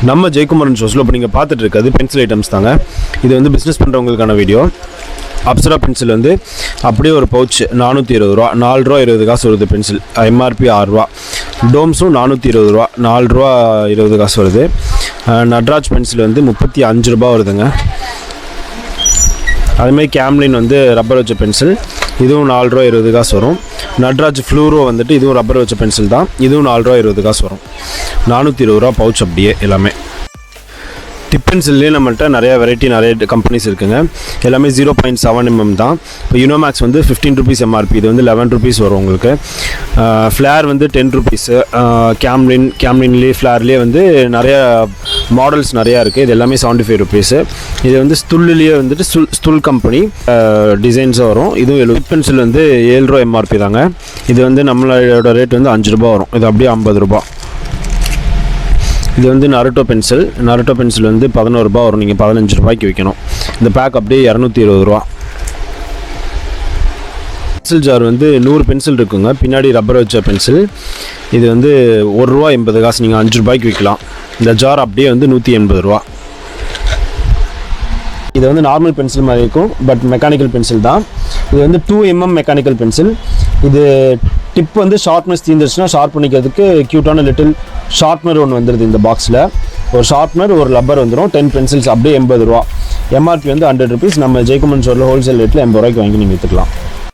நம்ம ஜெயக்குமாரன் ஷோஸில் இப்போ நீங்கள் பார்த்துட்டு இருக்கிறது பென்சில் ஐட்டம்ஸ் தாங்க. இது வந்து பிஸ்னஸ் பண்ணுறவங்களுக்கான வீடியோ. அப்சரா பென்சில் வந்து அப்படியே ஒரு பவுச் 420 ரூபா, 4 ரூபா 20 காசு வருது பென்சில். எம்ஆர்பி 6 ரூபா. டோம்ஸும் 420 ரூபா, 4 ரூபா 20 காசு வருது. நட்ராஜ் பென்சில் வந்து 35 ரூபா வருதுங்க. அதுமாதிரி கேம்லின் வந்து ரப்பர் வச்ச பென்சில், இதுவும் 4 ரூபா 20 காசு வரும். நட்ராஜ் ஃப்ளூரோ வந்துட்டு இதுவும் ரப்பர் வச்ச பென்சில் தான், இதுவும் 4 ரூபா 20 காசு வரும். 420 ரூபா பவுச் அப்படியே எல்லாமே. டிப் பென்சில்லே நம்மள்ட்ட நிறைய வெரைட்டி, நிறைய கம்பெனிஸ் இருக்குங்க. எல்லாமே 0.7 mm தான். இப்போ யூனோமேக்ஸ் வந்து 15 ருபீஸ் எம்ஆர்பி, இது வந்து 11 ருபீஸ் வரும் உங்களுக்கு. ஃப்ளேர் வந்து 10 ருபீஸு. கேம்லின்லேயே ஃப்ளேர்லேயே வந்து நிறைய மாடல்ஸ் நிறையா இருக்குது. இது எல்லாமே 75 ருபீஸு. இது வந்து ஸ்துல்லையே வந்துட்டு ஸ்துல் கம்பெனி டிசைன்ஸாக வரும். இதுவும் டிப் பென்சில் வந்து 7 ரூபா எம்ஆர்பி தாங்க. இது வந்து நம்மளோட ரேட் வந்து 5 ரூபா வரும். இது அப்படியே 50 ரூபா. இது வந்து நருட்டோ பென்சில் வந்து 11 ரூபா வரும். நீங்கள் 15 ரூபாய்க்கு விற்கணும். இந்த பேக் அப்படியே 220 ரூபா. பென்சில் ஜார் வந்து 100 பென்சில் இருக்குங்க, பின்னாடி ரப்பர் வச்ச பென்சில். இது வந்து 1 ரூபா 80 காசு, நீங்கள் 5 ரூபாய்க்கு விற்கலாம். இந்த ஜார் அப்படியே வந்து 180 ரூபா. இது வந்து நார்மல் பென்சில் மாதிரி இருக்கும், பட் மெக்கானிக்கல் பென்சில் தான். இது வந்து 2 mm மெக்கானிக்கல் பென்சில். இது டிப் வந்து ஷார்ப்னஸ் தீர்ந்துருச்சுன்னா ஷார்ப் பண்ணிக்கிறதுக்கு க்யூட்டான லிட்டில் ஷார்ப்னர் ஒன்று வந்துடுது இந்த பாக்ஸில். ஒரு ஷார்ப்னர், ஒரு ரப்பர் வந்துடும். 10 பென்சில்ஸ் அப்படியே 80 ரூபா. எம்ஆர்பி வந்து 100 ருபீஸ். நம்ம ஜெயக்குமாரன் ஸ்டோரில் ஹோல்சேல் ரேட்டில் 80 ரூபாய்க்கு வாங்கி நீங்கள் விற்றுக்கலாம்.